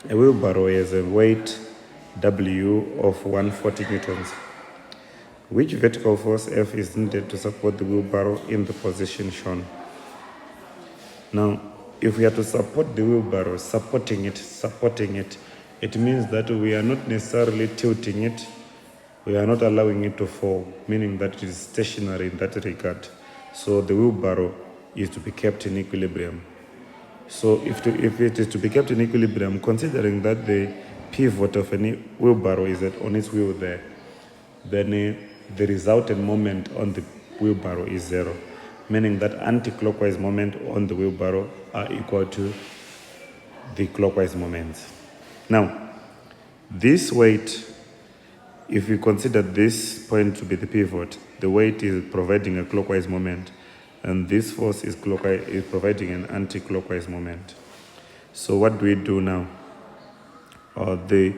A wheelbarrow has a weight W of 140 newtons. Which vertical force F is needed to support the wheelbarrow in the position shown? Now, if we are to support the wheelbarrow, supporting it, it means that we are not necessarily tilting it, we are not allowing it to fall, meaning that it is stationary in that regard. So the wheelbarrow is to be kept in equilibrium. So if it is to be kept in equilibrium, considering that the pivot of any wheelbarrow is on its wheel there, then the resultant moment on the wheelbarrow is zero, meaning that anti-clockwise moment on the wheelbarrow are equal to the clockwise moments. Now, this weight, if we consider this point to be the pivot, the weight is providing a clockwise moment, and this force is providing an anti-clockwise moment. So what do we do now? The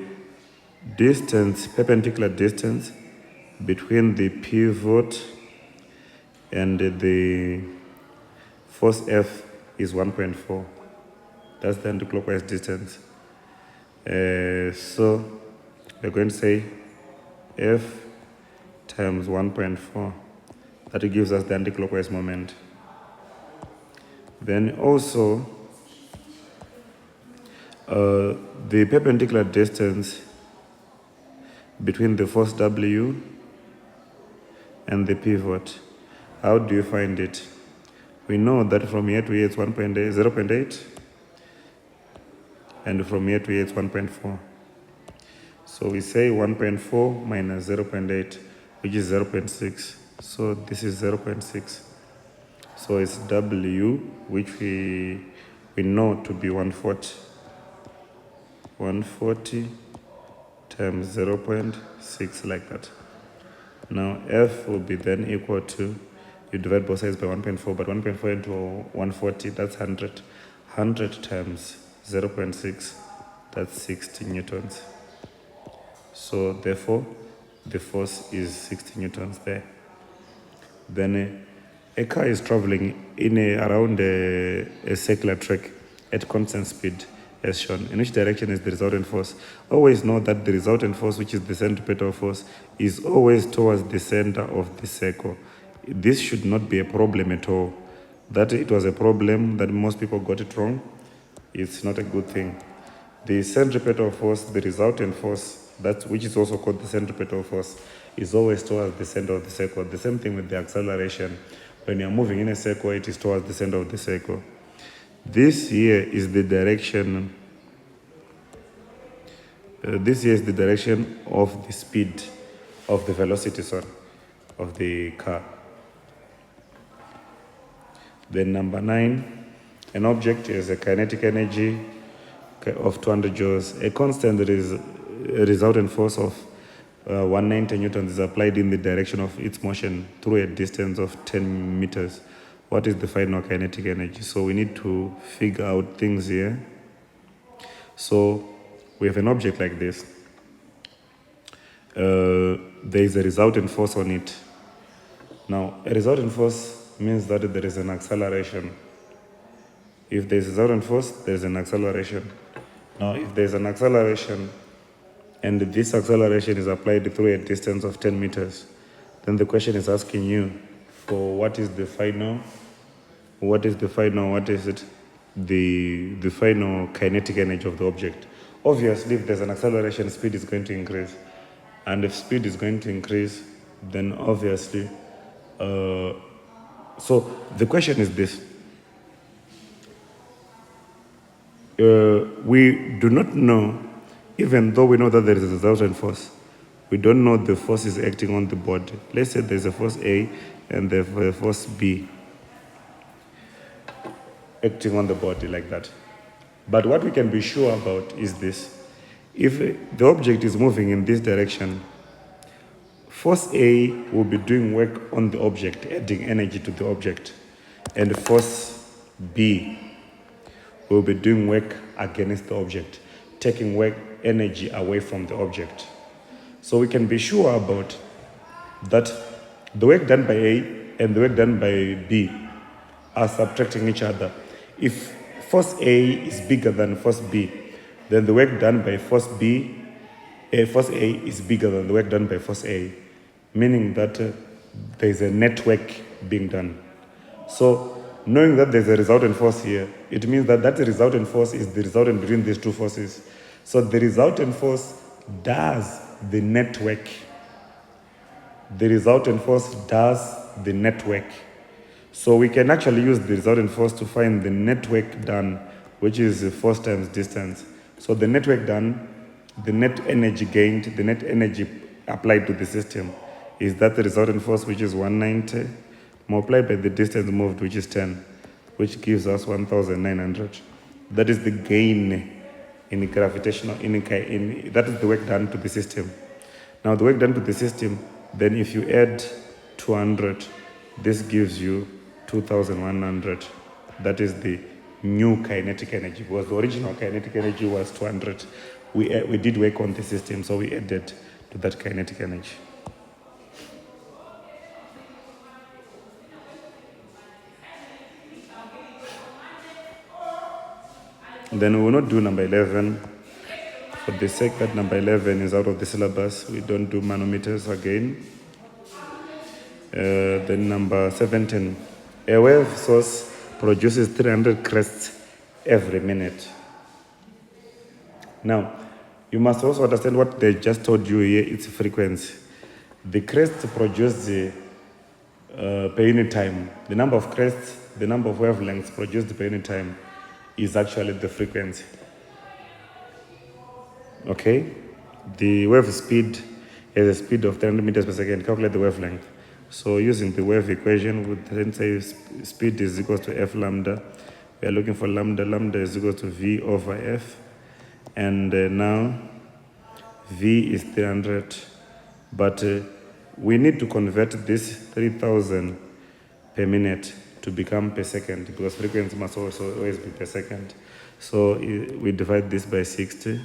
distance, perpendicular distance between the pivot and the force F is 1.4. That's the anti-clockwise distance. So we're going to say F times 1.4. That gives us the anti-clockwise moment. Then also the perpendicular distance between the force W and the pivot. How do you find it? We know that from here to here it's 0.8, and from here to here it's 1.4. So we say 1.4 minus 0.8, which is 0.6. So this is 0.6. So it's W, which we know to be 140. 140 times 0.6, like that. Now F will be then equal to, you divide both sides by 1.4, but 1.4 into 140, that's 100. 100 times 0.6, that's 60 newtons. So therefore, the force is 60 newtons there. Then a car is traveling around a circular track at constant speed, as shown. In which direction is the resultant force? Always know that the resultant force, which is the centripetal force, is always towards the center of the circle. This should not be a problem at all. That it was a problem, that most people got it wrong, it's not a good thing. The centripetal force, the resultant force, which is also called the centripetal force, is always towards the center of the circle. The same thing with the acceleration. When you're moving in a circle, it is towards the center of the circle. This here is the direction. This here is the direction of the speed, of the velocity, of the car. Then number 9, an object has a kinetic energy of 200 joules. A constant resultant force of 190 newtons is applied in the direction of its motion through a distance of 10 meters. What is the final kinetic energy? So we need to figure out things here. So we have an object like this. There is a resultant force on it. Now, a resultant force means that there is an acceleration. If there is a resultant force, there is an acceleration. Now, if there is an acceleration, and this acceleration is applied through a distance of 10 meters, then the question is asking you for the final kinetic energy of the object. Obviously, if there's an acceleration, speed is going to increase. And if speed is going to increase, then obviously, so the question is this. We do not know, even though we know that there is a resultant force, we don't know the force is acting on the body. Let's say there's a force A and there's a force B acting on the body like that. But what we can be sure about is this. If the object is moving in this direction, force A will be doing work on the object, adding energy to the object, and force B will be doing work against the object, taking energy away from the object. So we can be sure about that the work done by A and the work done by B are subtracting each other. If force A is bigger than force B, then the work done by force force A is bigger than the work done by force A, meaning that there is a network being done. So knowing that there's a resultant force here, it means that that resultant force is the resultant between these two forces. So the resultant force does the network. The resultant force does the network. So we can actually use the resultant force to find the network done, which is force times distance. So the network done, the net energy gained, the net energy applied to the system is that the resultant force, which is 190, multiplied by the distance moved, which is 10, which gives us 1,900. That is the gain in gravitational, that is the work done to the system. Now the work done to the system, then if you add 200, this gives you 2,100. That is the new kinetic energy, because the original kinetic energy was 200. We did work on the system, so we added to that kinetic energy. Then we will not do number 11. For the sake that number 11 is out of the syllabus, we don't do manometers again. Then number 17. A wave source produces 300 crests every minute. Now, you must also understand what they just told you here, its frequency. The crests produced per unit time. The number of crests, the number of wavelengths produced per unit time is actually the frequency. Okay? The wave speed has a speed of 300 meters per second. Calculate the wavelength. So using the wave equation, we then say speed is equal to f lambda. We are looking for lambda. Lambda is equal to v over f. And now v is 300. But we need to convert this 3,000 per minute to become per second, because frequency must also always be per second. So we divide this by 60.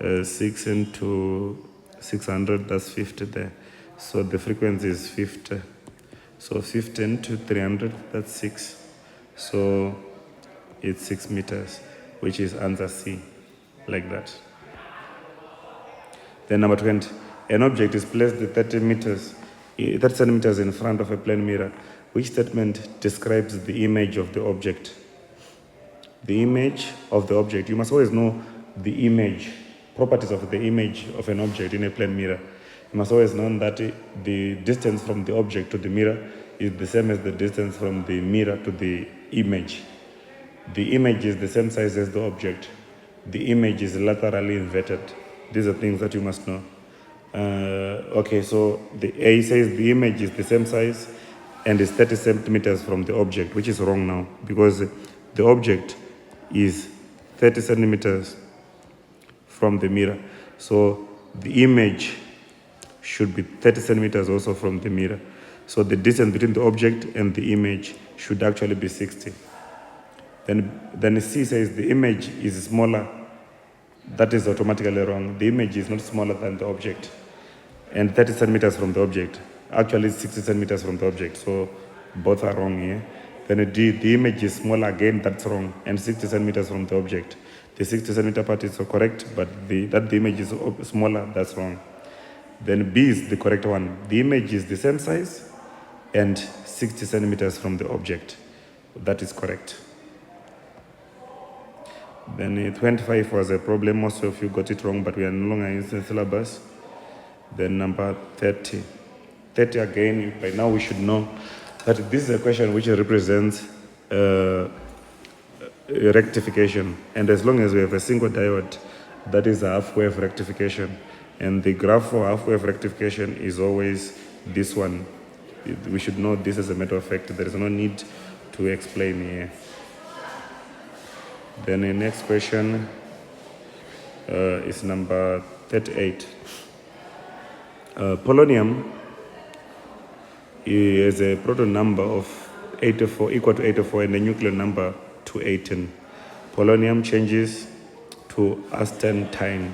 6 into 600, that's 50 there. So the frequency is 50. So 50 into 300, that's 6. So it's 6 meters, which is answer C, like that. Then number 20, an object is placed 30 centimeters in front of a plane mirror. Which statement describes the image of the object? The image of the object. You must always know the image, properties of the image of an object in a plane mirror. You must always know that the distance from the object to the mirror is the same as the distance from the mirror to the image. The image is the same size as the object. The image is laterally inverted. These are things that you must know. Okay, so the A says the image is the same size and is 30 centimeters from the object, which is wrong now, because the object is 30 centimeters from the mirror. So the image should be 30 centimeters also from the mirror. So the distance between the object and the image should actually be 60. Then C says the image is smaller. That is automatically wrong. The image is not smaller than the object. And 30 centimeters from the object. Actually, it's 60 centimeters from the object. So both are wrong here. Then D, the image is smaller. Again, that's wrong. And 60 centimeters from the object. The 60 centimeter part is correct, but that the image is smaller, that's wrong. Then B is the correct one. The image is the same size and 60 centimeters from the object. That is correct. Then 25 was a problem. Most of you got it wrong, but we are no longer in the syllabus. Then number 30. 30 again, by now we should know that this is a question which represents rectification. And as long as we have a single diode, that is a half-wave rectification. And the graph for half-wave rectification is always this one. We should know this as a matter of fact. There is no need to explain here. Then the next question is number 38. Polonium is a proton number of 84, equal to 84, and the nuclear number to 18. Polonium changes to astatine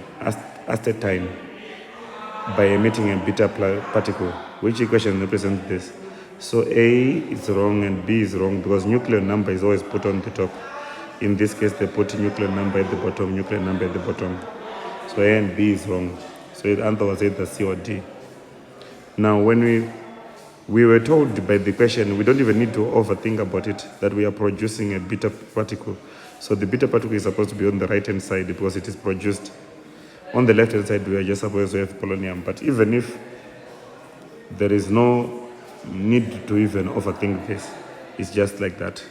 by emitting a beta particle. Which equation represents this? So A is wrong and B is wrong because nuclear number is always put on the top. in this case they put nuclear number at the bottom, nuclear number at the bottom. So A and B is wrong. So the answer was either C or D. Now when we were told by the question, we don't even need to overthink about it, that we are producing a beta particle. So the beta particle is supposed to be on the right hand side because it is produced. On the left hand side, we are just supposed to have polonium. But even if there is no need to even overthink this, it's just like that.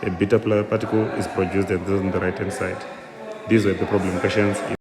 A beta particle is produced and this is on the right hand side. These were the problem questions.